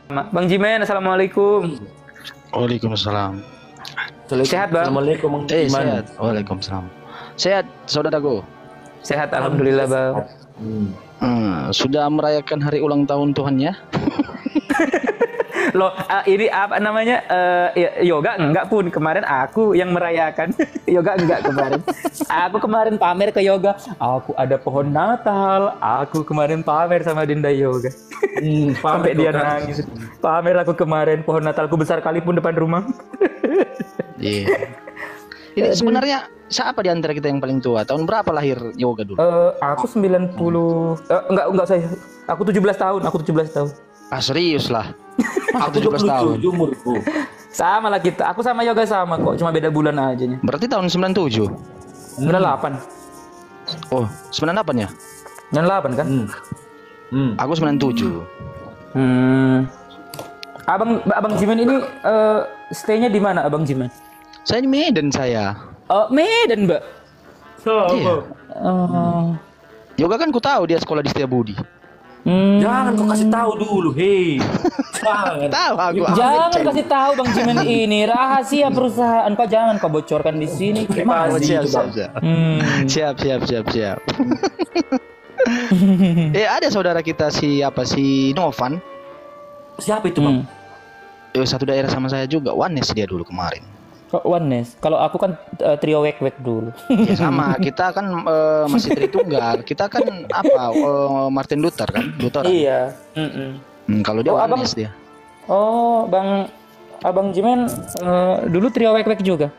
Bang Jimen, assalamualaikum. Waalaikumsalam. Sehat bang? Assalamualaikum Bang Jimen. Sehat. Waalaikumsalam. Sehat, saudaraku. Sehat, alhamdulillah bang. Sudah merayakan hari ulang tahun Tuhannya? Loh, ini apa namanya? Yoga enggak pun kemarin aku yang merayakan. Yoga enggak kemarin. Aku kemarin pamer ke Yoga. Aku ada pohon Natal. Aku kemarin pamer sama Dinda Yoga. Sampai dia nangis. Pamer aku kemarin pohon Natalku besar kali pun depan rumah. Iya. Ini sebenarnya siapa di antara kita yang paling tua? Tahun berapa lahir Yoga dulu? Aku 90. Enggak saya. Aku 17 tahun. Aku 17 tahun. Ah, serius lah. Aku 17 tahun. Umurku. Sama lah kita. Aku sama Yoga sama kok. Cuma beda bulan aja nih. Berarti tahun 97. 98. Oh, 98 ya? 98 kan? Aku 97. Abang Jimen ini stay-nya di mana Abang Jimen? Saya di Medan saya. Oh, Medan, Mbak. Iya. Oh. Yoga kan ku tahu dia sekolah di Setiabudi. Jangan kau kasih tahu dulu, hei. Jangan. Tahu aku. Jangan kasih tahu Bang Jimen ini rahasia perusahaan. Kau jangan kau bocorkan di sini. Oh, siap. Siap. Ada saudara kita si Novan. Siapa itu, Bang? Satu daerah sama saya juga. Wanes dia dulu kemarin. Kok Ones? Kalau aku kan trio wek-wek dulu. Ya sama, kita kan masih Tritunggal. Kita kan Martin Luther kan? Lutheran. Iya. Kalau dia Wanes dia. Oh, Abang Jimen dulu trio wek-wek juga.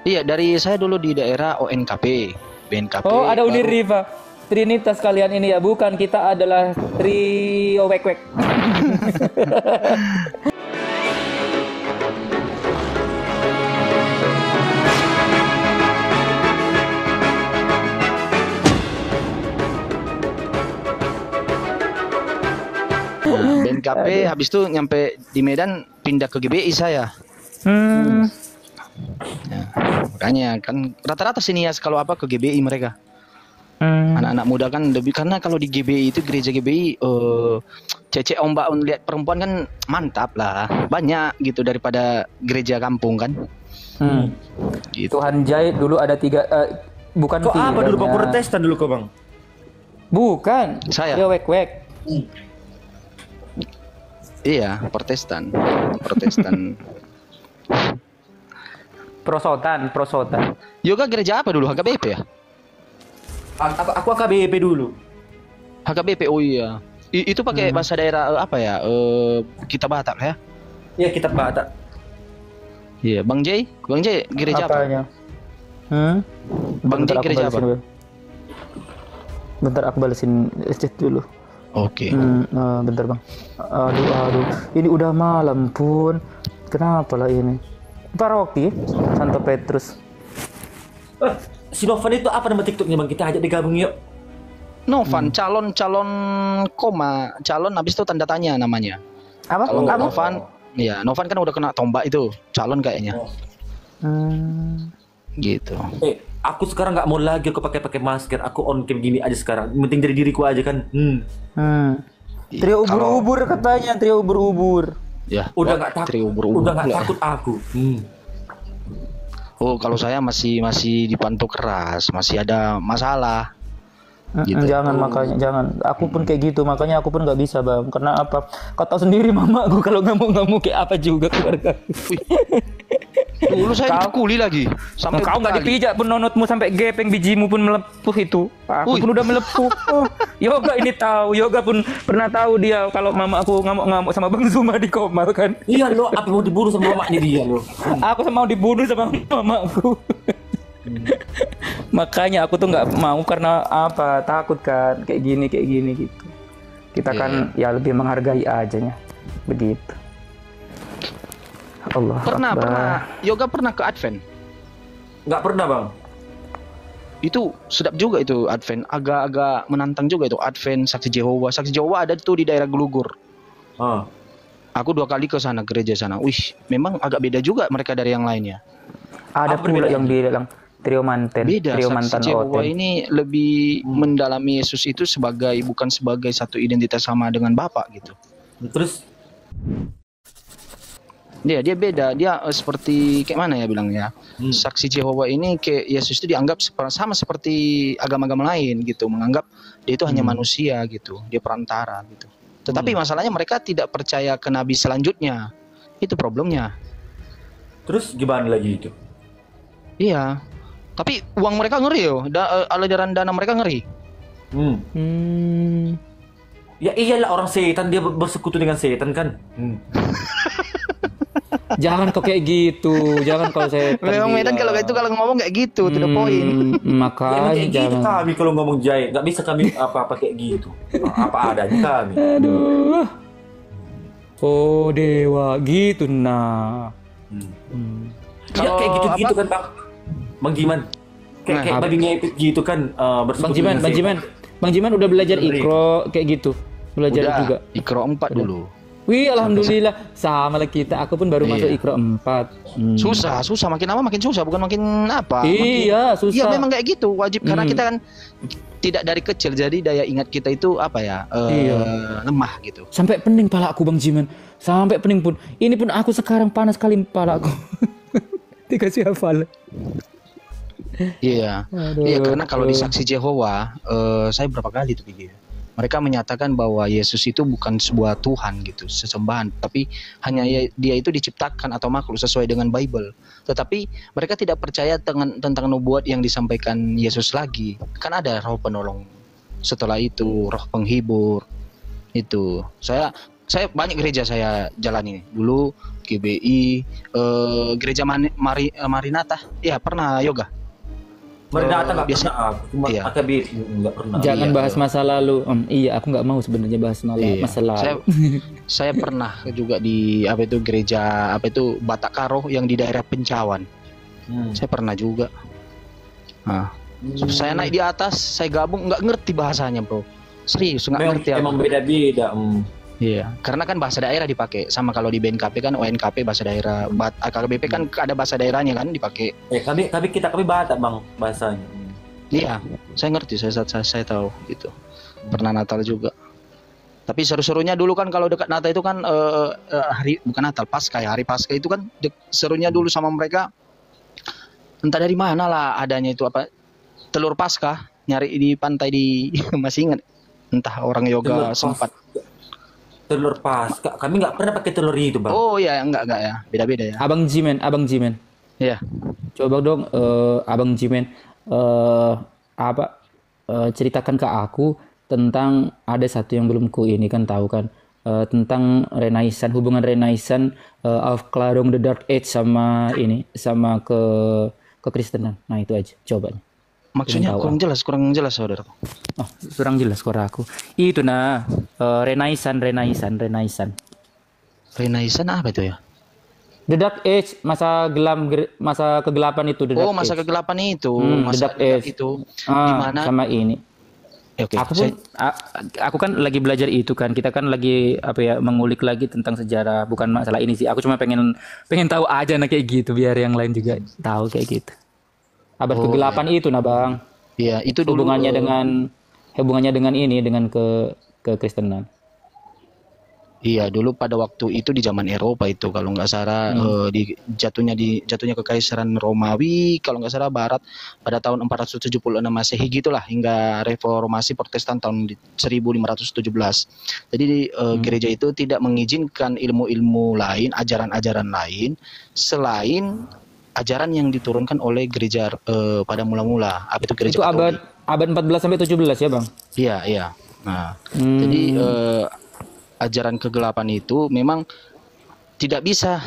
Iya, dari saya dulu di daerah ONKP, BNKP. Oh, ada Uniriva. Trinitas kalian ini ya, bukan, kita adalah trio wek-wek. BNKP habis itu nyampe di Medan pindah ke GBI saya. Ya, makanya kan rata-rata sini ya kalau ke GBI mereka. Anak-anak muda kan lebih, karena kalau di GBI itu gereja GBI cece ombak lihat perempuan kan mantap lah, banyak gitu daripada gereja kampung kan. Gitu. Tuhan Jahit dulu ada 3 bukan kok apa dulu Bang? Protestan dulu kok Bang? Bukan. Saya. Trio wek-wek. Iya, Protestan. Prosotan. Yoga gereja apa dulu? HKBP ya? Aku AKBP dulu. HKBP, oh iya. Itu pakai bahasa daerah kita Batak ya? Iya, kita Batak. Iya, Bang J gereja apa? Bang J gereja apa? Bentar aku balesin chat dulu. Oke. Bentar Bang. Aduh. Ini udah malam pun. Kenapa lah ini? Paroki Santo Petrus. Si Novan itu apa nama TikToknya Bang? Kita ajak digabung yuk. Novan, calon habis itu tanda tanya namanya. Apa? Kalau Novan, ya Novan kan udah kena tombak itu, calon kayaknya. Gitu. Aku sekarang nggak mau lagi aku pakai masker. Aku on cam gini aja sekarang. Penting dari diriku aja kan. Trio ubur-ubur katanya, trio ubur-ubur. Ya. Udah nggak takut aku. Oh, kalau saya masih dipantau keras, masih ada masalah. Gitu. Jangan makanya jangan. Aku pun kayak gitu, makanya aku pun nggak bisa Bang. Karena apa? Kau tahu sendiri mamaku kalau ngamuk kayak apa juga keluarga. Dulu saya dipukuli lagi. Sampai kau nggak dipijak pun nonotmu sampai gepeng bijimu pun melepuh itu. Aku pun udah melepuh. Yoga ini tahu. Yoga pun pernah tahu dia kalau mama aku ngamuk sama Bang Zuma di Komal kan. Iya lo, apa mau dibunuh sama mamanya dia lo? Aku mau dibunuh sama mamaku. Makanya aku tuh nggak mau karena apa? Takut kan kayak gini gitu. Kita kan ya lebih menghargai ajanya. Begitu. Allah pernah Yoga pernah ke Advent? Nggak pernah Bang. Itu sedap juga itu Advent, agak menantang juga itu Advent. Saksi Jehovah ada tuh di daerah Gelugur. Aku 2 kali ke sana, gereja sana. Wih, memang agak beda juga mereka dari yang lainnya. Ada pula yang bilang trio mantan. Beda. Trio Saksi mantan Jehovah ini lebih mendalami Yesus itu bukan sebagai satu identitas sama dengan Bapak gitu. Terus Dia beda. Dia seperti kayak mana ya bilangnya. Saksi Jehovah ini kayak Yesus itu dianggap sama seperti agama-agama lain gitu, menganggap dia itu hanya manusia gitu, dia perantara gitu. Tetapi masalahnya mereka tidak percaya ke nabi selanjutnya. Itu problemnya. Terus gimana lagi itu? Iya. Tapi uang mereka ngeri yo. Aliran dana mereka ngeri. Ya iyalah, orang setan, dia bersekutu dengan setan kan. Jangan kok kayak gitu. Jangan kalau saya Memang Medan kalau ngomong kayak gitu, to the point. Makanya Emang kayak gitu jangan. kami kalau ngomong Jai, nggak bisa kami apa-apa kayak gitu. Apa adanya kami. Aduh. Oh dewa gitu nah. Ya kayak gitu-gitu kan Bang. Bang Jiman. Kayak babi ngepet gitu kan, bersekutu dengan setan. Bang Jiman udah belajar Iqra kayak gitu. Belajar Udah, juga. Iqra 4 dulu. Wih, alhamdulillah sama lah kita. Aku pun baru masuk Iqra 4. Susah, makin lama makin susah, bukan makin apa. Iya, susah. Iya memang kayak gitu, wajib karena kita kan tidak dari kecil, jadi daya ingat kita itu apa ya? Lemah gitu. Sampai pening pala aku Bang Jiman. Sampai pening pun. Ini pun aku sekarang panas sekali pala aku. Dikasih hafal. Iya. Iya, karena kalau di Saksi Jehovah, saya berapa kali tuh video. Mereka menyatakan bahwa Yesus itu bukan sebuah Tuhan gitu, sesembahan, tapi hanya dia itu diciptakan atau makhluk sesuai dengan Bible. Tetapi mereka tidak percaya tentang nubuat yang disampaikan Yesus lagi. Kan ada roh penolong setelah itu, roh penghibur. Itu. Saya banyak gereja saya jalani dulu, GBI, gereja Marinata. Ya, pernah yoga. Marinata nggak biasa. pernah, cuma AKB nggak pernah. Jangan bahas masa lalu. Iya, aku nggak mau sebenarnya bahas masa lalu. Saya pernah juga di gereja Batak Karo yang di daerah Pencawan. Saya pernah juga. Nah, saya naik di atas, saya gabung, nggak ngerti bahasanya bro. Serius nggak ngerti. Emang beda-beda. Iya, karena kan bahasa daerah dipakai. Sama kalau di BNKP kan ONKP bahasa daerah, AKBP kan ada bahasa daerahnya kan dipakai. Kami Batak Bang bahasanya. Iya, saya ngerti, saya tahu gitu. Pernah Natal juga. Tapi seru-serunya dulu kan kalau dekat Natal itu kan bukan Natal, Paskah ya, hari Paskah itu kan serunya dulu sama mereka. Entah dari mana lah adanya itu telur Paskah, nyari di pantai di masih ingat. Entah orang yoga sempat. Telur Paskah, kami nggak pernah pakai telur itu Bang. Oh ya, enggak ya, beda-beda ya. Abang Jimen. Iya. Coba dong Abang Jimen ceritakan ke aku tentang ada satu yang belum ku ini kan tahu kan, tentang hubungan Renaissance of Clarung the Dark Age sama kekristenan. Nah itu aja coba. Maksudnya kurang jelas saudara. Oh, kurang jelas suara aku. Itu Renaissance. Renaissance apa itu ya? The Dark Age, masa kegelapan itu. Masa kegelapan itu, The masa Dark Age itu gimana? Sama ini. Okay, aku kan lagi belajar itu kan. Kita kan lagi mengulik lagi tentang sejarah, bukan masalah ini sih. Aku cuma pengen tahu aja kayak gitu biar yang lain juga tahu kayak gitu. Abad kegelapan itu Bang. Iya, itu dulu hubungannya dengan kekristenan. Iya, dulu pada waktu itu di zaman Eropa itu kalau nggak salah jatuhnya kekaisaran Romawi kalau nggak salah Barat pada tahun 476 Masehi gitulah hingga reformasi Protestan tahun 1517. Jadi gereja itu tidak mengizinkan ilmu-ilmu lain, ajaran-ajaran lain selain ajaran yang diturunkan oleh gereja pada mula-mula. Apa itu gereja Katolik? Abad 14 sampai 17 ya, Bang? Iya. Nah, jadi ajaran kegelapan itu memang tidak bisa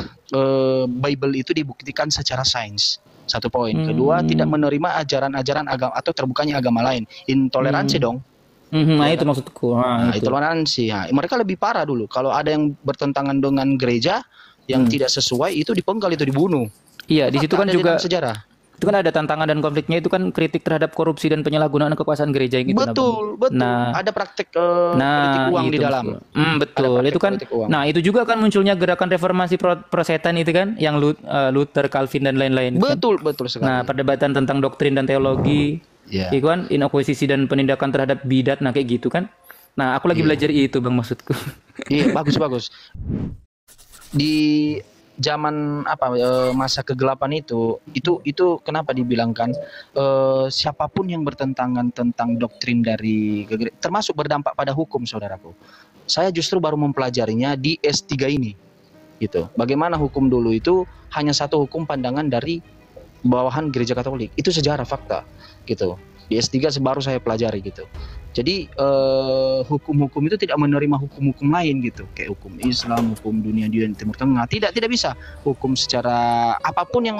Bible itu dibuktikan secara sains. Satu poin. Kedua, tidak menerima ajaran-ajaran agama atau terbukanya agama lain. Intoleransi dong. Nah, itu maksudku. Intoleransi. Nah, mereka lebih parah dulu. Kalau ada yang bertentangan dengan gereja yang tidak sesuai itu dipenggal, itu dibunuh. Iya, di situ kan juga sejarah. Itu kan ada tantangan dan konfliknya, itu kan kritik terhadap korupsi dan penyalahgunaan kekuasaan gereja gitu. Betul. Nah, ada praktek politik uang di dalam. Betul. Itu kan. Nah, itu juga kan munculnya gerakan reformasi prosetan itu kan, yang Luther, Calvin dan lain-lain. Betul sekali. Nah, perdebatan tentang doktrin dan teologi, itu kan, inkuisisi dan penindakan terhadap bidat, nah kayak gitu kan. Nah, aku lagi belajar itu Bang maksudku. Iya, bagus. Di zaman masa kegelapan itu kenapa dibilangkan siapapun yang bertentangan tentang doktrin dari termasuk berdampak pada hukum, saudaraku. Saya justru baru mempelajarinya di S3 ini, gitu. Bagaimana hukum dulu itu hanya satu hukum pandangan dari bawahan gereja Katolik. Itu sejarah fakta, gitu. Di S3 baru saya pelajari gitu. Jadi hukum-hukum itu tidak menerima hukum-hukum lain gitu, kayak hukum Islam, hukum dunia Timur Tengah. Tidak bisa hukum secara apapun yang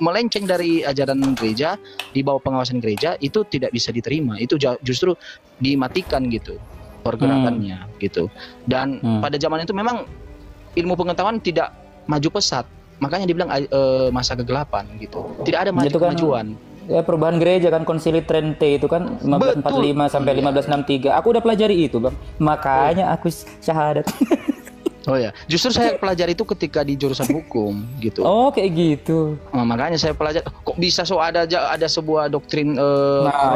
melenceng dari ajaran gereja di bawah pengawasan gereja itu tidak bisa diterima. Itu justru dimatikan gitu pergerakannya gitu. Dan pada zaman itu memang ilmu pengetahuan tidak maju pesat. Makanya dibilang masa kegelapan gitu. Tidak ada kemajuan. Ya perubahan gereja kan Konsili Trente itu kan 1545 sampai 1563. Aku udah pelajari itu, Bang. Makanya aku syahadat. Oh ya, justru saya pelajari itu ketika di jurusan hukum gitu. Oh, kayak gitu. Makanya saya pelajari kok bisa ada sebuah doktrin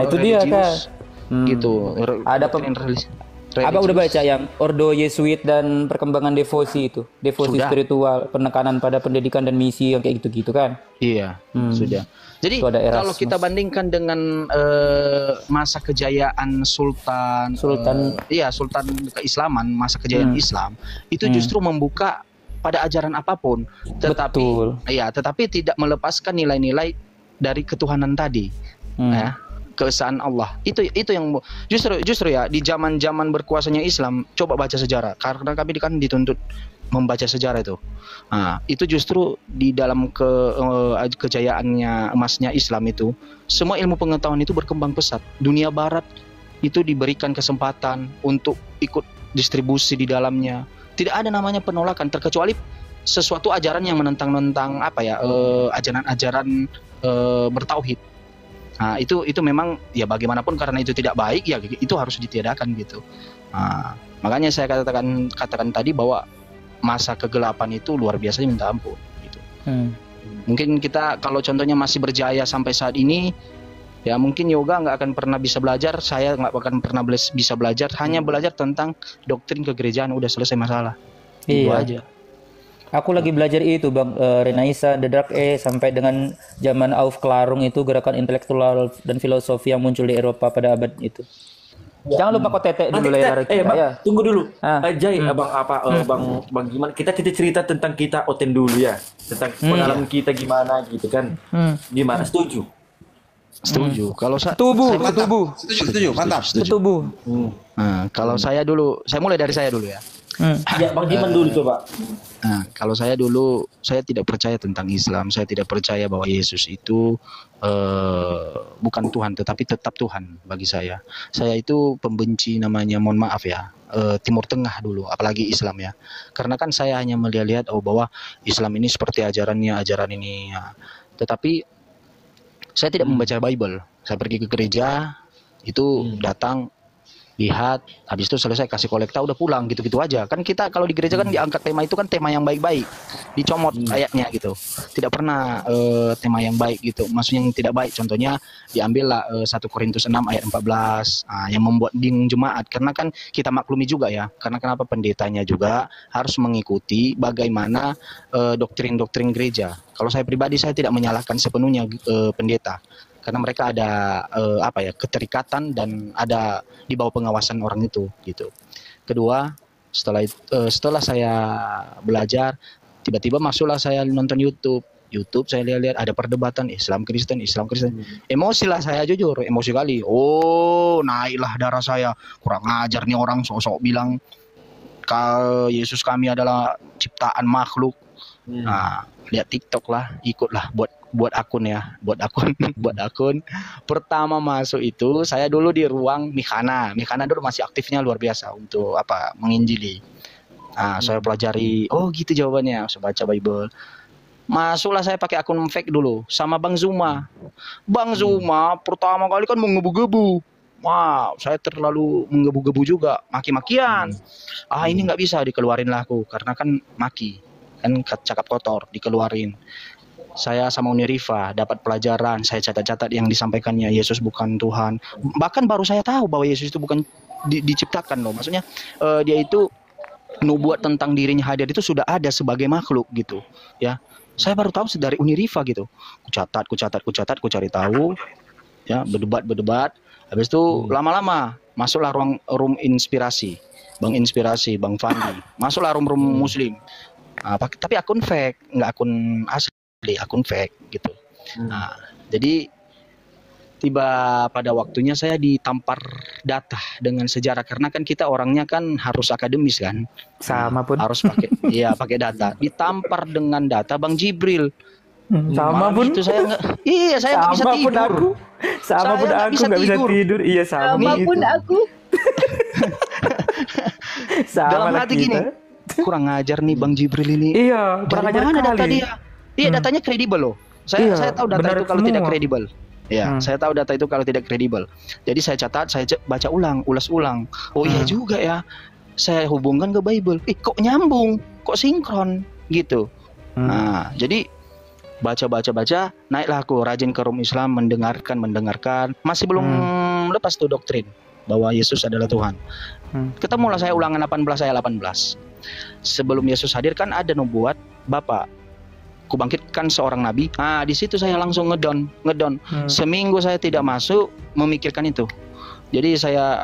itu dia kan. Gitu. Ada religius. Abang udah baca yang Ordo Yesuit dan perkembangan devosi itu, devosi spiritual, penekanan pada pendidikan dan misi yang kayak gitu-gitu kan? Iya, sudah. Jadi kalau kita bandingkan dengan masa kejayaan Sultan keislaman, masa kejayaan Islam, itu justru membuka pada ajaran apapun, tetapi tidak melepaskan nilai-nilai dari ketuhanan tadi. Ya. Keesaan Allah itu yang justru ya di zaman berkuasanya Islam, coba baca sejarah karena kami kan dituntut membaca sejarah itu. Nah, itu justru di dalam kejayaannya emasnya Islam itu semua ilmu pengetahuan itu berkembang pesat. Dunia Barat itu diberikan kesempatan untuk ikut distribusi di dalamnya. Tidak ada namanya penolakan terkecuali sesuatu ajaran yang menentang ajaran-ajaran bertauhid. Nah, itu memang ya bagaimanapun karena itu tidak baik ya itu harus ditiadakan gitu. Nah, makanya saya katakan tadi bahwa masa kegelapan itu luar biasa minta ampun gitu. Mungkin kita kalau contohnya masih berjaya sampai saat ini ya mungkin yoga nggak akan pernah bisa belajar, saya nggak akan pernah bisa belajar, hanya belajar tentang doktrin kegerejaan udah selesai masalah. Itu aja. Aku lagi belajar itu Bang, Renaissance, The Dark Age sampai dengan zaman Auf Klarung itu gerakan intelektual dan filosofi yang muncul di Eropa pada abad itu. Jangan lupa kok tetek dulu Bang, ya. Tunggu dulu. Jai, Bang gimana? Kita cerita tentang kita Oten dulu ya. Tentang pengalaman kita gimana gitu kan. Gimana? Setuju? Kalau setuju, mantap. Setuju. Nah, kalau saya mulai dari saya dulu ya. Ya, Bang Jiman dulu coba. Nah, kalau saya dulu, saya tidak percaya tentang Islam. Saya tidak percaya bahwa Yesus itu bukan Tuhan, tetapi tetap Tuhan bagi saya. Saya itu pembenci namanya, mohon maaf ya, Timur Tengah dulu, apalagi Islam ya. Karena kan saya hanya melihat bahwa Islam ini seperti ajaran ini. Ya. Tetapi saya tidak membaca Bible. Saya pergi ke gereja, itu datang, lihat, habis itu selesai kasih kolekta udah pulang gitu-gitu aja. Kan kita kalau di gereja kan diangkat tema itu kan tema yang baik-baik, dicomot ayatnya gitu. Tidak pernah tema yang baik gitu. Maksudnya yang tidak baik, contohnya diambil lah 1 Korintus 6 ayat 14 yang membuat bingung jemaat. Karena kan kita maklumi juga ya, karena kenapa pendetanya juga harus mengikuti bagaimana doktrin-doktrin gereja. Kalau saya pribadi, saya tidak menyalahkan sepenuhnya pendeta, karena mereka ada keterikatan dan ada di bawah pengawasan orang itu gitu. Kedua, setelah saya belajar, tiba-tiba masuklah saya nonton YouTube saya lihat ada perdebatan Islam Kristen. Emosi lah saya, jujur emosi kali. Naiklah darah saya, kurang ajar nih orang, sok-sok bilang kalau Yesus kami adalah ciptaan makhluk. Nah, lihat TikTok lah, ikutlah buat akun. Pertama masuk itu saya dulu di ruang Mikana dulu masih aktifnya luar biasa untuk menginjili. Saya pelajari, gitu jawabannya, saya baca Bible. Masuklah saya pakai akun fake dulu sama Bang Zuma. Pertama kali kan menggebu-gebu. Saya terlalu menggebu-gebu juga, maki-makian. Ini nggak bisa, dikeluarin lah aku karena kan maki, kan cakap kotor, dikeluarin. Saya sama Unirifa dapat pelajaran, saya catat-catat yang disampaikannya, Yesus bukan Tuhan. Bahkan baru saya tahu bahwa Yesus itu bukan diciptakan loh. Maksudnya dia itu nubuat tentang dirinya hadir itu sudah ada sebagai makhluk gitu ya. Saya baru tahu dari Uniriva gitu. Ku cari tahu ya, berdebat. Habis itu lama-lama masuklah room inspirasi. Bang Fandi. Masuklah room muslim. Tapi akun fake, nggak akun asli, akun fake gitu. Nah, jadi tiba pada waktunya saya ditampar data dengan sejarah, karena kan kita orangnya kan harus akademis kan. Sama pun. Harus pakai data. Ditampar dengan data Bang Jibril. Sama pun. Itu saya nggak bisa tidur. Sama pun aku nggak bisa tidur. Iya sama pun aku. Dalam hati gini, kurang ajar nih Bang Jibril ini. Iya, kurang ajar mana kali. data dia? Iya, datanya kredibel loh. Saya tahu data itu kalau tidak kredibel. Ya, saya tahu data itu kalau tidak kredibel. Jadi saya catat, saya baca ulas ulang. Oh iya juga ya. Saya hubungkan ke Bible. Kok nyambung? Kok sinkron? Gitu. Nah, jadi baca, naiklah aku rajin ke room Islam, mendengarkan. Masih belum lepas tuh doktrin bahwa Yesus adalah Tuhan. Ketemulah saya Ulangan 18 ayat 18. Sebelum Yesus hadir kan ada nubuat, Bapak kubangkitkan seorang nabi. Nah, di situ saya langsung ngedon. Seminggu saya tidak masuk memikirkan itu. Jadi saya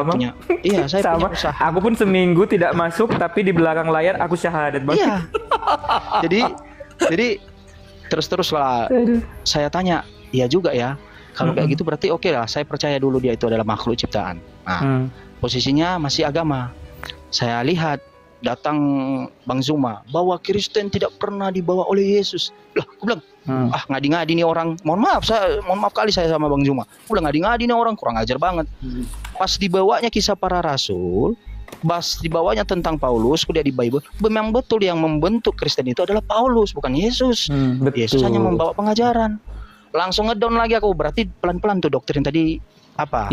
punya usaha. Aku pun seminggu tidak masuk, tapi di belakang layar aku syahadat, Bang. Iya. jadi terus-teruslah saya tanya, iya juga ya. Kalau kayak gitu berarti oke lah, saya percaya dulu dia itu adalah makhluk ciptaan. Nah, posisinya masih agama. Saya lihat datang Bang Zuma bahwa Kristen tidak pernah dibawa oleh Yesus. Lah, aku bilang, ngadi-ngadi nih orang. Mohon maaf kali saya sama Bang Zuma. Udah ngadi-ngadi nih orang, kurang ajar banget. Pas dibawanya kisah para rasul, pas dibawanya tentang Paulus, kuliah di Bible, memang betul yang membentuk Kristen itu adalah Paulus, bukan Yesus. Yesus hanya membawa pengajaran. Langsung ngedon lagi aku, berarti pelan-pelan tuh doktrin tadi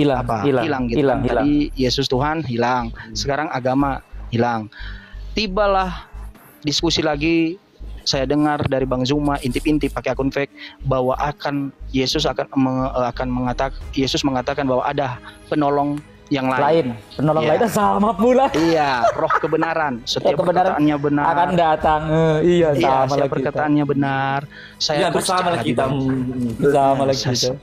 hilang gitu. Tadi Yesus Tuhan hilang. Sekarang agama hilang. Tibalah diskusi lagi, saya dengar dari Bang Zuma intip-intip pakai akun fake bahwa Yesus mengatakan bahwa ada penolong yang lain. Penolong lainnya sama pula. Iya, roh kebenaran. Setiap perkataannya benar akan datang. Sama perkataannya benar. Saya bersama lagi kita.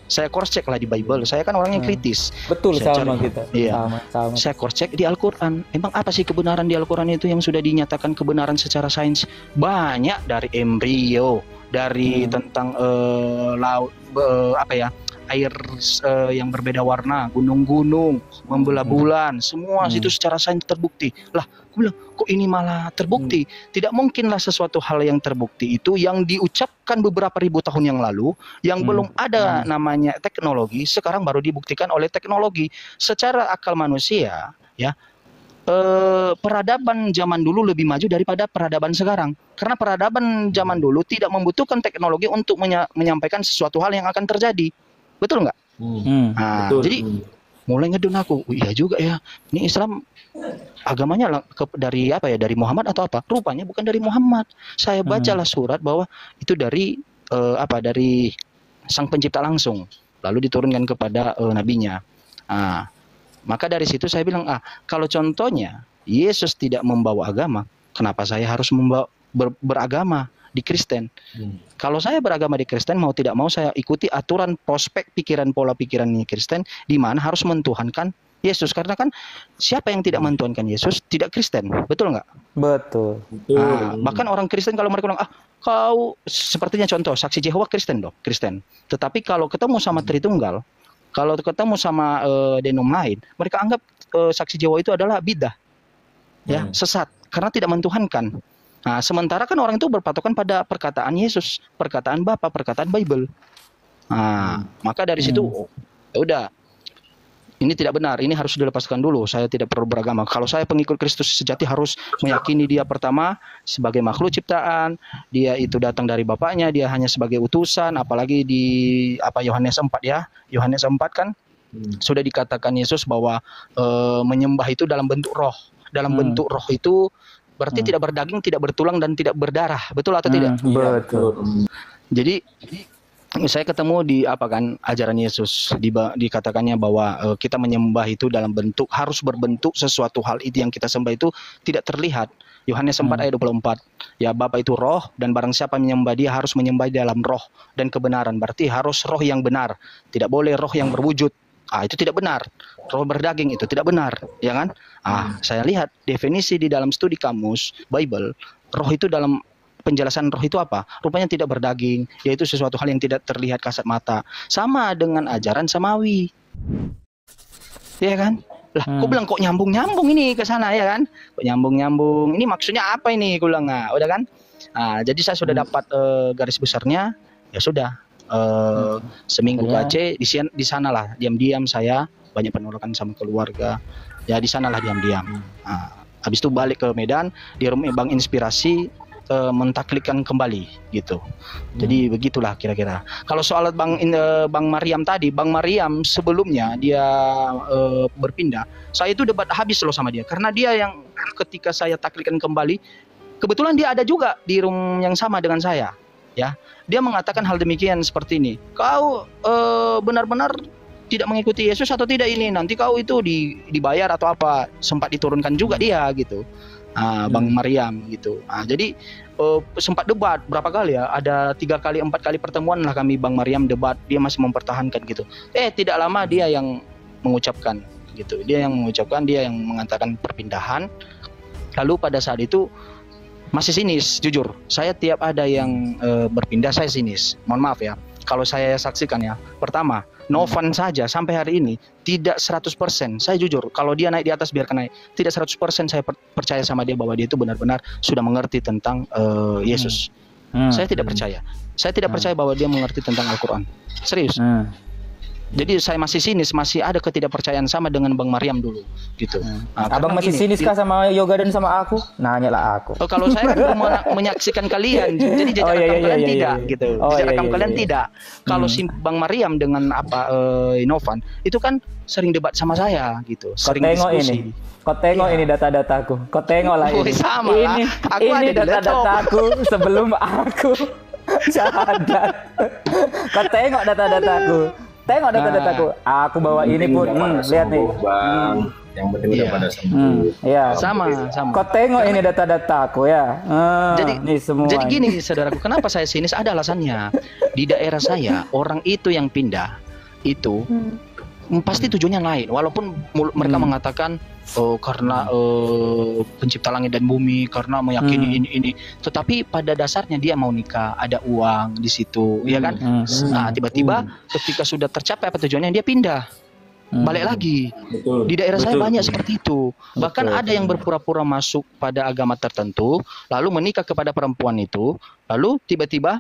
Saya cross check lah di Bible. Saya kan orangnya kritis. Betul, sama kita. Iya. Sama. Saya cross check di Al-Qur'an. Emang apa sih kebenaran di Al-Qur'an itu yang sudah dinyatakan kebenaran secara sains? Banyak, dari embrio, dari tentang laut, air yang berbeda warna, gunung-gunung, membelah bulan, semua itu secara sains terbukti. Lah, aku bilang, kok ini malah terbukti? Tidak mungkinlah sesuatu hal yang terbukti itu yang diucapkan beberapa ribu tahun yang lalu, yang belum ada namanya teknologi, sekarang baru dibuktikan oleh teknologi. Secara akal manusia, ya, peradaban zaman dulu lebih maju daripada peradaban sekarang. Karena peradaban zaman dulu tidak membutuhkan teknologi untuk menyampaikan sesuatu hal yang akan terjadi. Betul nggak? Betul. Jadi mulai ngedon aku, iya juga ya. Ini Islam agamanya dari dari Muhammad atau apa? Rupanya bukan dari Muhammad. Saya bacalah surat bahwa itu dari dari Sang Pencipta langsung, lalu diturunkan kepada nabinya. Maka dari situ saya bilang, kalau contohnya Yesus tidak membawa agama, kenapa saya harus beragama di Kristen? Kalau saya beragama di Kristen, mau tidak mau saya ikuti aturan prospek pikiran, pola pikiran Kristen, di mana harus mentuhankan Yesus. Karena kan siapa yang tidak mentuhankan Yesus tidak Kristen, betul nggak? Betul. Bahkan orang Kristen kalau mereka bilang, kau sepertinya contoh saksi Jehovah Kristen dong, Kristen. Tetapi kalau ketemu sama Tritunggal, kalau ketemu sama denom lain, mereka anggap saksi Jehovah itu adalah bidah, ya, sesat, karena tidak mentuhankan. Nah, sementara kan orang itu berpatokan pada perkataan Yesus, perkataan Bapa, perkataan Bible. Maka dari situ, udah, ini tidak benar, ini harus dilepaskan dulu. Saya tidak perlu beragama. Kalau saya pengikut Kristus sejati harus meyakini dia pertama sebagai makhluk ciptaan, dia itu datang dari Bapaknya, dia hanya sebagai utusan, apalagi di Yohanes 4 ya. Yohanes 4 kan sudah dikatakan Yesus bahwa menyembah itu dalam bentuk roh. Dalam bentuk roh itu berarti tidak berdaging, tidak bertulang, dan tidak berdarah. Betul atau tidak? Betul. Jadi saya ketemu di apa kan ajaran Yesus dikatakannya bahwa kita menyembah itu dalam bentuk harus berbentuk sesuatu hal itu yang kita sembah itu tidak terlihat. Yohanes 4 ayat 24. Ya Bapa itu roh dan barang siapa menyembah dia harus menyembah dalam roh dan kebenaran. Berarti harus roh yang benar. Tidak boleh roh yang berwujud. Itu tidak benar. Roh berdaging itu tidak benar, ya kan? Saya lihat definisi di dalam studi kamus Bible, roh itu dalam penjelasan roh itu apa? Rupanya tidak berdaging, yaitu sesuatu hal yang tidak terlihat kasat mata. Sama dengan ajaran samawi. Ya kan? Lah, kok bilang kok nyambung ini ke sana, ya kan? Kok nyambung. Ini maksudnya apa ini? Aku bilang, udah kan? Jadi saya sudah dapat garis besarnya. Ya sudah. Seminggu baca di sanalah diam-diam saya banyak penolakan sama keluarga. Ya di sanalah diam-diam. Habis itu balik ke Medan di rumah Bang Inspirasi mentaklikkan kembali gitu. Jadi begitulah kira-kira. Kalau soal Bang Mariam tadi, Bang Mariam sebelumnya dia berpindah, saya itu debat habis loh sama dia karena dia yang ketika saya taklikkan kembali, kebetulan dia ada juga di room yang sama dengan saya. Ya, dia mengatakan hal demikian seperti ini. Kau benar-benar tidak mengikuti Yesus atau tidak ini? Nanti kau itu dibayar atau apa? Sempat diturunkan juga dia gitu. Bang Mariam gitu. Jadi sempat debat berapa kali ya? Ada 3 kali 4 kali pertemuan lah kami Bang Mariam debat. Dia masih mempertahankan gitu. Tidak lama dia yang mengucapkan gitu. Dia yang mengatakan perpindahan. Lalu pada saat itu masih sinis, jujur. Saya tiap ada yang berpindah saya sinis. Mohon maaf ya. Kalau saya saksikan ya. Pertama, Novan saja sampai hari ini tidak 100%. Saya jujur, kalau dia naik di atas biarkan naik. Tidak 100% saya percaya sama dia bahwa dia itu benar-benar sudah mengerti tentang Yesus. Saya tidak percaya. Saya tidak percaya bahwa dia mengerti tentang Al-Qur'an. Serius. Jadi saya masih sinis, masih ada ketidakpercayaan sama dengan Bang Mariam dulu, gitu. Abang masih sinis kah sama Yoga dan sama aku? Nanyalah aku. Kalau saya kan menyaksikan kalian, jadi jejak rekam kalian tidak, gitu. Jejak rekam kalian tidak. Kalau si Bang Mariam dengan Inovan, itu kan sering debat sama saya, gitu. Sering diskusi. Kau tengok ini data-dataku. Kau tengoklah ini. Sama ini, lah. ini data-dataku sebelum aku syahadat. Kau tengok data-dataku. Tengok data-dataku. Aku bawa ini pun. Lihat nih. Bang. Yang penting udah pada sembuh. Iya. Sama. Kau tengok ini data-dataku ya. Jadi gini saudaraku, kenapa saya sinis? Ada alasannya. Di daerah saya orang itu yang pindah itu pasti tujuannya lain. Walaupun mereka mengatakan karena pencipta langit dan bumi, karena meyakini ini. Tetapi pada dasarnya dia mau nikah, ada uang di situ, ya kan? Tiba-tiba ketika sudah tercapai apa tujuannya dia pindah. Balik lagi. Betul. Di daerah saya banyak seperti itu. Bahkan ada yang berpura-pura masuk pada agama tertentu, lalu menikah kepada perempuan itu, lalu tiba-tiba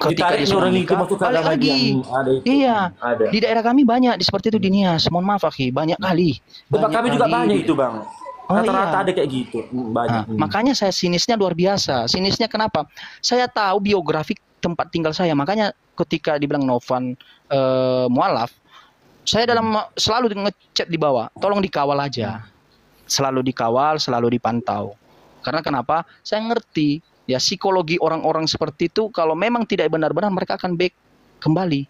ketika dia sudah nikah, balik lagi. Ada. Di daerah kami banyak seperti itu di Nias. Mohon maaf Aki, banyak kali. Tempat kami juga banyak itu Bang. Rata-rata ada kayak gitu. Banyak. Makanya saya sinisnya luar biasa. Sinisnya kenapa? Saya tahu biografi tempat tinggal saya. Makanya ketika dibilang Novan mualaf, saya selalu ngechat di bawah. Tolong dikawal aja. Selalu dikawal, selalu dipantau. Karena kenapa? Saya ngerti. Ya psikologi orang-orang seperti itu kalau memang tidak benar-benar mereka akan back kembali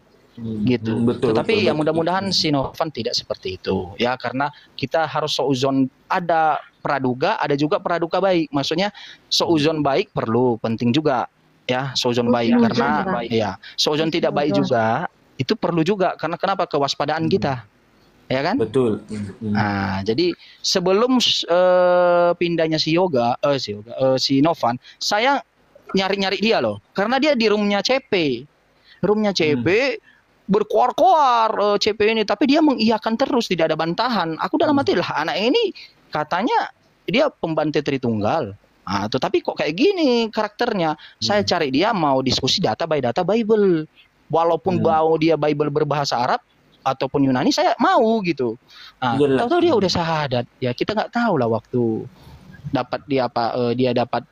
gitu. Tetapi ya mudah-mudahan si Novan tidak seperti itu ya, karena kita harus seuzon, ada praduga, ada juga praduga baik. Maksudnya seuzon baik penting juga ya, seuzon baik karena ya seuzon tidak baik juga itu perlu juga, karena kenapa? Kewaspadaan kita. Ya kan? Betul. Jadi sebelum pindahnya si Novan, saya nyari-nyari dia loh, karena dia di roomnya CP, berkoar-koar CP ini, tapi dia mengiyakan terus, tidak ada bantahan. Aku dalam hati lah, anak ini katanya dia pembantai Tritunggal, tetapi kok kayak gini karakternya. Saya cari dia mau diskusi data by data Bible, walaupun dia Bible berbahasa Arab ataupun Yunani, saya mau gitu. Tahu-tahu dia udah syahadat. Ya kita nggak tahu lah waktu dapat dia dapat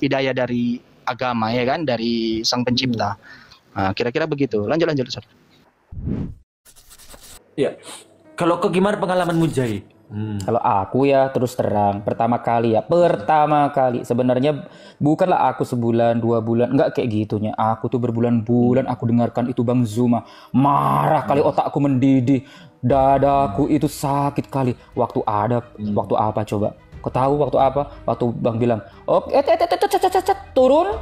hidayah dari agama, ya kan, dari Sang Pencipta. Kira-kira begitu. Lanjut. Ya. Kalau kau gimana pengalamanmu Jai? Kalau aku ya terus terang, pertama kali sebenarnya bukanlah aku sebulan 2 bulan, enggak kayak gitunya. Aku tuh berbulan-bulan aku dengarkan itu Bang Zuma, marah kali, otakku mendidih, dadaku itu sakit kali. Waktu apa coba? Kau tahu waktu apa? Waktu Bang bilang, oke, turun.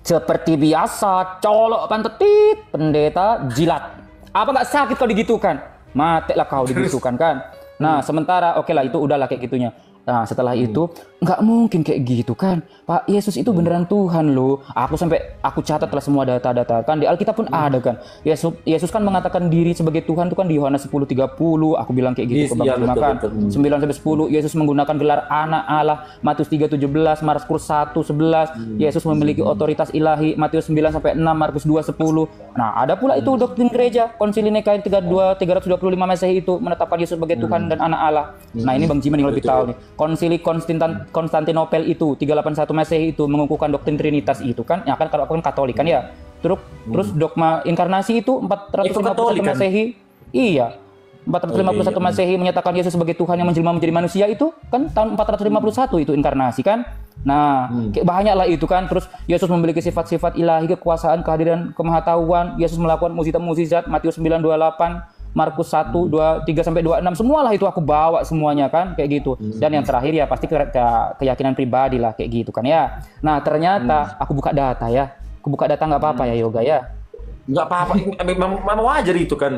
Seperti biasa, colok pantetit, pendeta jilat. Apa nggak sakit kalau digitukan? Mati lah kau digitukan kan? Nah, sementara oke lah itu udahlah kayak gitunya. Nah, setelah itu nggak mungkin kayak gitu kan. Pak Yesus itu beneran Tuhan loh. Aku catat lah semua data-data kan di Alkitab pun ada kan. Yesus kan mengatakan diri sebagai Tuhan itu kan di Yohanes 10:30. Aku bilang kayak gitu ke Bang Zuma kan. 9-10 Yesus menggunakan gelar anak Allah. Matius 3:17, Markus 1:11. Yesus memiliki otoritas ilahi. Matius 9-6, Markus 2:10. Nah, ada pula itu doktrin gereja Konsili Nikaia 325 Masehi itu menetapkan Yesus sebagai Tuhan dan anak Allah. Nah, ini Bang Jiman yang lebih tahu nih. Konsili Konstantinopel itu 381 Masehi itu mengukuhkan doktrin Trinitas itu kan. Ya kan kalau aku kan Katolik kan ya. Terus dogma inkarnasi itu 451 Masehi. Iya. 451 Masehi menyatakan Yesus sebagai Tuhan yang menjelma menjadi manusia itu kan tahun 451 itu inkarnasi kan. Nah, banyak lah itu kan. Terus Yesus memiliki sifat-sifat ilahi, kekuasaan, kehadiran, kemahatauan. Yesus melakukan mukjizat-mukjizat, Matius 9:28. Markus 1:23-26 semualah itu aku bawa semuanya kan kayak gitu. Dan yang terakhir ya pasti keyakinan pribadi lah kayak gitu kan ya. Nah, ternyata aku buka data ya. Aku buka data nggak apa-apa ya Yoga ya. Nggak apa-apa, memang wajar itu kan.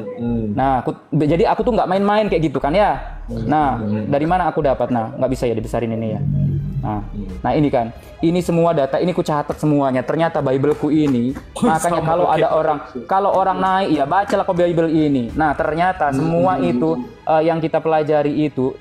Nah, jadi aku tuh nggak main-main kayak gitu kan ya. Nah, dari mana aku dapat? Nah, nggak bisa ya dibesarin ini ya. Nah ini kan, ini semua data, ini ku catat semuanya. Ternyata Bibleku ini, makanya kalau orang naik, ya bacalah kau Bible ini. Nah ternyata semua itu yang kita pelajari itu,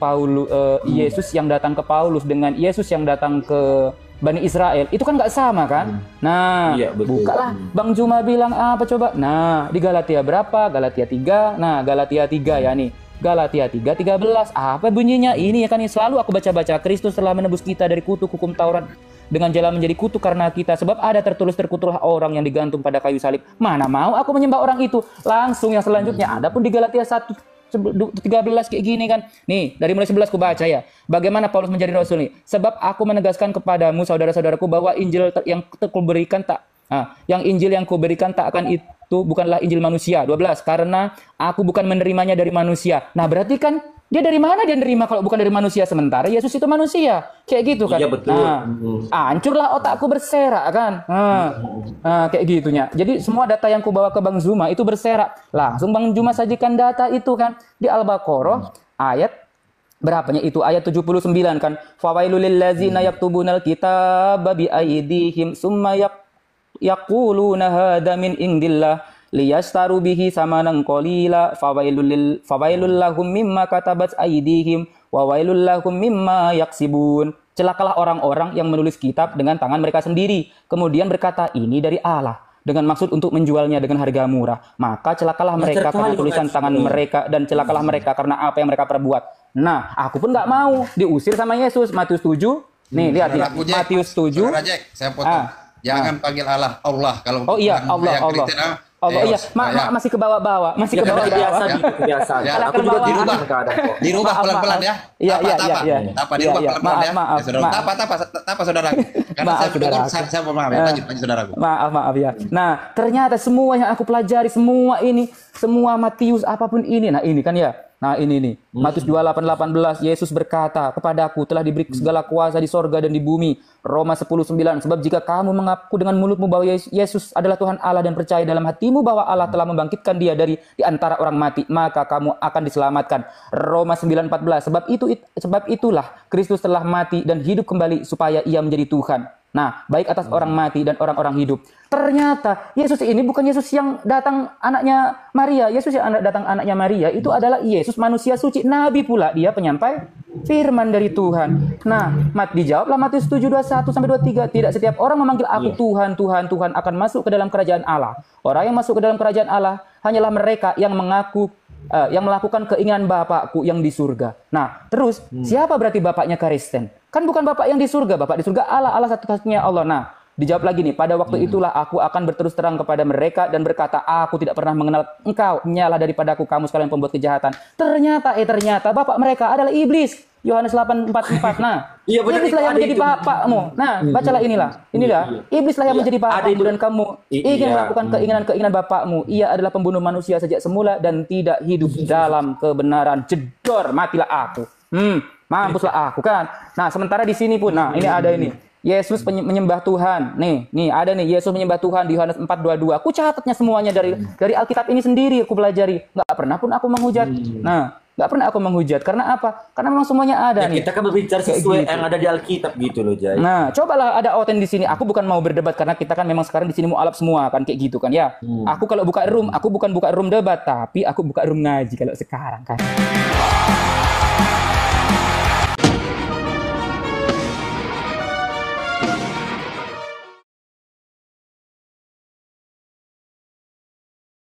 Yesus yang datang ke Paulus dengan Yesus yang datang ke Bani Israel, itu kan nggak sama kan? Nah, iya, bukalah Bang Zuma bilang apa coba? Nah, di Galatia berapa? Galatia 3, nah Galatia 3 ya nih. Galatia 3:13. Apa bunyinya? Ini ya kan selalu aku baca-baca. Kristus telah menebus kita dari kutuk hukum Taurat dengan jalan menjadi kutuk karena kita. Sebab ada tertulis terkutuklah orang yang digantung pada kayu salib. Mana mau aku menyembah orang itu. Langsung yang selanjutnya ada pun di Galatia 1:13 kayak gini kan. Nih, dari mulai 11 aku baca ya. Bagaimana Paulus menjadi rasul nih? Sebab aku menegaskan kepadamu saudara-saudaraku bahwa Injil yang kuberikan Injil yang kuberikan tak akan itu bukanlah Injil manusia. 12. Karena aku bukan menerimanya dari manusia. Nah, berarti kan dia dari mana dia nerima kalau bukan dari manusia, sementara Yesus itu manusia. Kayak gitu kan. Iya, betul. Nah, hancurlah otakku berserak kan. Kayak gitunya. Jadi semua data yang kubawa ke Bang Zuma itu berserak. Langsung Bang Zuma sajikan data itu kan di Al-Baqarah ayat berapanya itu? Ayat 79 kan. Fawailul lillazina yaktubunal kitaba bi aydihim summa yaquluna hadza min indillah liyastaru bihi samanan qalila fawailul lahum mimma katabat aydihim wa wailul lahum mimma yaksibun. Celakalah orang-orang yang menulis kitab dengan tangan mereka sendiri kemudian berkata ini dari Allah dengan maksud untuk menjualnya dengan harga murah. Maka celakalah mereka karena tulisan tangan mereka dan celakalah mereka karena apa yang mereka perbuat. Nah, aku pun nggak mau diusir sama Yesus. Matius 7. Nih, lihat ya. Matius 7. Saya potong. Jangan panggil Allah kalau Allah. Iya, masih ke bawah-bawah, kebiasaan. Ya, aku juga dirubah pelan-pelan ya. Iya. Dirubah pelan-pelan ya. Maaf. Apa saudara? Karena saya paham ya. Lanjut saudaraku. Maaf ya. Nah, ternyata semua yang aku pelajari semua ini, semua Matius apapun ini. Nah, ini kan ya. Nah, ini nih. Matius 28:18 Yesus berkata, "Kepadaku telah diberi segala kuasa di sorga dan di bumi." Roma 10:9 Sebab jika kamu mengaku dengan mulutmu bahwa Yesus adalah Tuhan Allah dan percaya dalam hatimu bahwa Allah telah membangkitkan dia dari di antara orang mati, maka kamu akan diselamatkan. Roma 9:14 Sebab itulah Kristus telah mati dan hidup kembali supaya ia menjadi Tuhan. Nah, baik atas orang mati dan orang-orang hidup. Ternyata Yesus ini bukan Yesus yang datang anaknya Maria. Yesus yang datang anaknya Maria itu adalah Yesus manusia suci, nabi pula, dia penyampai firman dari Tuhan. Nah, dijawablah Matius 7:21-23, tidak setiap orang memanggil aku Tuhan, Tuhan, Tuhan akan masuk ke dalam kerajaan Allah. Orang yang masuk ke dalam kerajaan Allah hanyalah mereka yang yang melakukan keinginan Bapakku yang di surga. Nah, terus siapa berarti Bapaknya Kristen? Kan bukan Bapak yang di surga, Bapak di surga Allah satu-satunya Allah. Nah, Dijawab lagi nih, pada waktu itulah aku akan berterus terang kepada mereka dan berkata, aku tidak pernah mengenal engkau, nyalah daripadaku kamu sekalian pembuat kejahatan. Ternyata bapak mereka adalah iblis. Yohanes 8:44. Nah, Iya, benar, iblislah itu yang ada menjadi itu. bapakmu. Nah, bacalah inilah. Iblislah yang menjadi Ada bapakmu itu. dan kamu ingin Iya. melakukan keinginan-keinginan bapakmu. Ia adalah pembunuh manusia sejak semula dan tidak hidup dalam kebenaran. Jedor, matilah aku. Mampuslah aku kan. Nah, sementara di sini pun, nah ini ada ini. Yesus menyembah Tuhan. Nih ada nih Yesus menyembah Tuhan di Yohanes 4:22. Aku catatnya semuanya dari Alkitab ini sendiri aku pelajari. Nggak pernah pun aku menghujat. Nah, nggak pernah aku menghujat. Karena apa? Karena memang semuanya ada Ya, nih. kita kan berbicara sesuai gitu. yang ada di Alkitab gitu loh, Jai. Nah, cobalah ada oten di sini. Aku bukan mau berdebat karena kita kan memang sekarang di sini mau alap semua kan kayak gitu kan ya. Aku kalau buka room, aku bukan buka room debat, tapi aku buka room ngaji kalau sekarang kan.